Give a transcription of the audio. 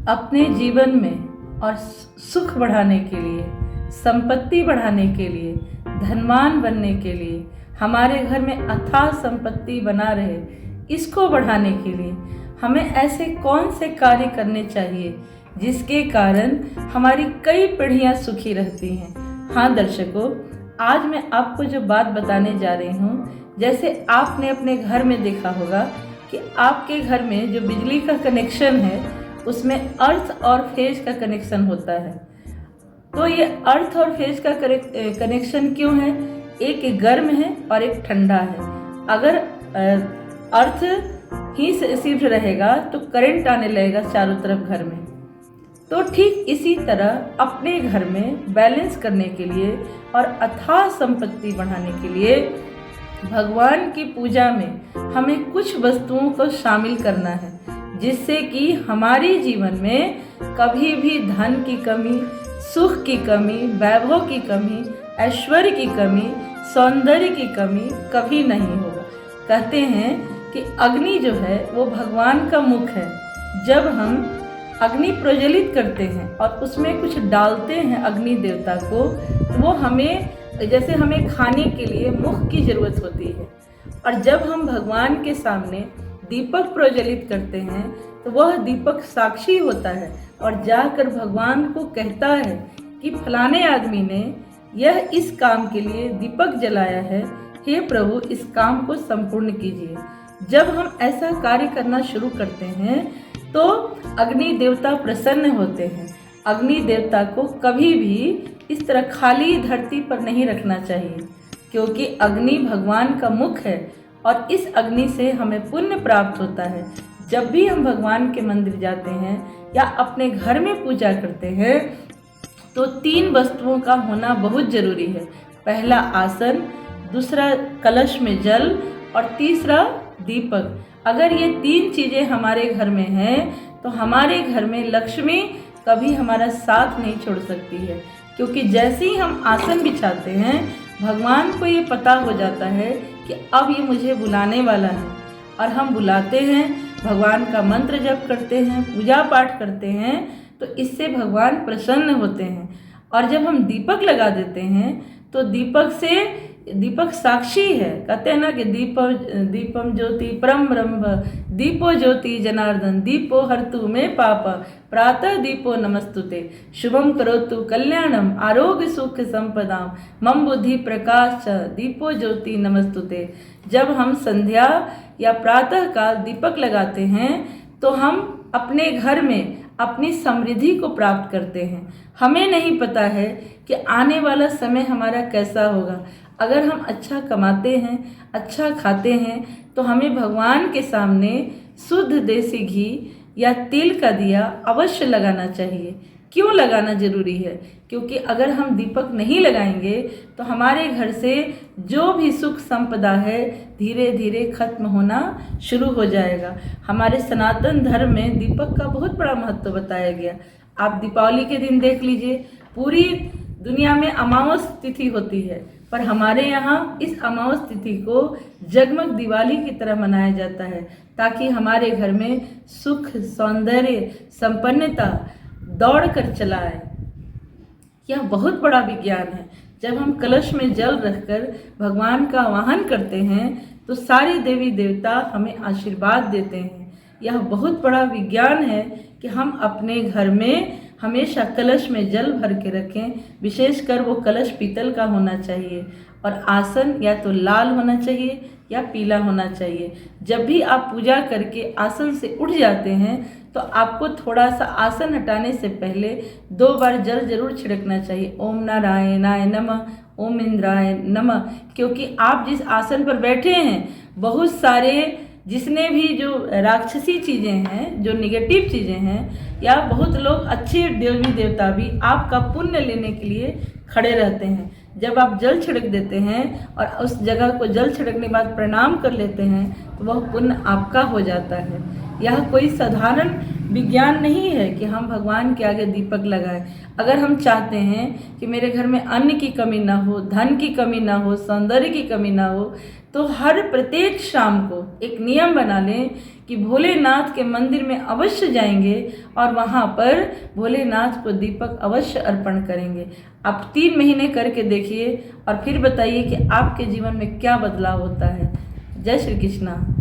अपने जीवन में और सुख बढ़ाने के लिए, संपत्ति बढ़ाने के लिए, धनवान बनने के लिए, हमारे घर में अथाह संपत्ति बना रहे, इसको बढ़ाने के लिए हमें ऐसे कौन से कार्य करने चाहिए जिसके कारण हमारी कई पीढ़ियां सुखी रहती हैं। हाँ दर्शकों, आज मैं आपको जो बात बताने जा रही हूँ, जैसे आपने अपने घर में देखा होगा कि आपके घर में जो बिजली का कनेक्शन है उसमें अर्थ और फेज का कनेक्शन होता है। तो ये अर्थ और फेज का कनेक्शन क्यों है? एक गर्म है और एक ठंडा है। अगर अर्थ ही सिर्फ रहेगा तो करंट आने लगेगा चारों तरफ घर में। तो ठीक इसी तरह अपने घर में बैलेंस करने के लिए और अथाह संपत्ति बढ़ाने के लिए भगवान की पूजा में हमें कुछ वस्तुओं को शामिल करना है, जिससे कि हमारे जीवन में कभी भी धन की कमी, सुख की कमी, वैभव की कमी, ऐश्वर्य की कमी, सौंदर्य की कमी कभी नहीं होगा। कहते हैं कि अग्नि जो है वो भगवान का मुख है। जब हम अग्नि प्रज्वलित करते हैं और उसमें कुछ डालते हैं अग्नि देवता को, तो वो जैसे हमें खाने के लिए मुख की जरूरत होती है। और जब हम भगवान के सामने दीपक प्रज्वलित करते हैं तो वह दीपक साक्षी होता है और जाकर भगवान को कहता है कि फलाने आदमी ने यह इस काम के लिए दीपक जलाया है, हे प्रभु इस काम को संपूर्ण कीजिए। जब हम ऐसा कार्य करना शुरू करते हैं तो अग्नि देवता प्रसन्न होते हैं। अग्नि देवता को कभी भी इस तरह खाली धरती पर नहीं रखना चाहिए, क्योंकि अग्नि भगवान का मुख है और इस अग्नि से हमें पुण्य प्राप्त होता है। जब भी हम भगवान के मंदिर जाते हैं या अपने घर में पूजा करते हैं तो 3 वस्तुओं का होना बहुत जरूरी है। पहला आसन, दूसरा कलश में जल और तीसरा दीपक। अगर ये 3 चीज़ें हमारे घर में हैं तो हमारे घर में लक्ष्मी कभी हमारा साथ नहीं छोड़ सकती है, क्योंकि जैसे ही हम आसन बिछाते हैं भगवान को ये पता हो जाता है कि अब ये मुझे बुलाने वाला है, और हम बुलाते हैं, भगवान का मंत्र जप करते हैं, पूजा पाठ करते हैं, तो इससे भगवान प्रसन्न होते हैं। और जब हम दीपक लगा देते हैं तो दीपक साक्षी है। कहते हैं ना कि दीपम ज्योति परम ब्रह्म, दीपो ज्योति जनार्दन, दीपो हरतु मे पाप, प्रातः दीपो नमस्तुते, शुभम करोतु कल्याणम, आरोग्य सुख संपदाम, मम बुद्धि प्रकाश च, दीपो ज्योति नमस्तुते। जब हम संध्या या प्रातः काल दीपक लगाते हैं तो हम अपने घर में अपनी समृद्धि को प्राप्त करते हैं। हमें नहीं पता है कि आने वाला समय हमारा कैसा होगा। अगर हम अच्छा कमाते हैं, अच्छा खाते हैं, तो हमें भगवान के सामने शुद्ध देसी घी या तिल का दिया अवश्य लगाना चाहिए। क्यों लगाना जरूरी है? क्योंकि अगर हम दीपक नहीं लगाएंगे तो हमारे घर से जो भी सुख संपदा है धीरे धीरे खत्म होना शुरू हो जाएगा। हमारे सनातन धर्म में दीपक का बहुत बड़ा महत्व बताया गया। आप दीपावली के दिन देख लीजिए, पूरी दुनिया में अमावस तिथि होती है, पर हमारे यहाँ इस अमावस तिथि को जगमग दिवाली की तरह मनाया जाता है, ताकि हमारे घर में सुख, सौंदर्य, संपन्नता दौड़ कर चला आए। यह बहुत बड़ा विज्ञान है। जब हम कलश में जल रखकर भगवान का आवाहन करते हैं तो सारे देवी देवता हमें आशीर्वाद देते हैं। यह बहुत बड़ा विज्ञान है कि हम अपने घर में हमेशा कलश में जल भर के रखें। विशेषकर वो कलश पीतल का होना चाहिए और आसन या तो लाल होना चाहिए या पीला होना चाहिए। जब भी आप पूजा करके आसन से उठ जाते हैं तो आपको थोड़ा सा आसन हटाने से पहले 2 बार जल जरूर छिड़कना चाहिए। ओम नारायणाय नमः, ओम इंद्राय नमः। क्योंकि आप जिस आसन पर बैठे हैं, बहुत सारे जिसने भी जो राक्षसी चीज़ें हैं, जो निगेटिव चीज़ें हैं, या बहुत लोग अच्छे देवी देवता भी आपका पुण्य लेने के लिए खड़े रहते हैं। जब आप जल छिड़क देते हैं और उस जगह को जल छिड़कने के बाद प्रणाम कर लेते हैं तो वह पुण्य आपका हो जाता है। यह कोई साधारण विज्ञान नहीं है कि हम भगवान के आगे दीपक लगाएं। अगर हम चाहते हैं कि मेरे घर में अन्न की कमी ना हो, धन की कमी ना हो, सौंदर्य की कमी ना हो, तो हर प्रत्येक शाम को एक नियम बना लें कि भोलेनाथ के मंदिर में अवश्य जाएंगे और वहाँ पर भोलेनाथ को दीपक अवश्य अर्पण करेंगे। आप 3 महीने करके देखिए और फिर बताइए कि आपके जीवन में क्या बदलाव होता है। जय श्री कृष्णा।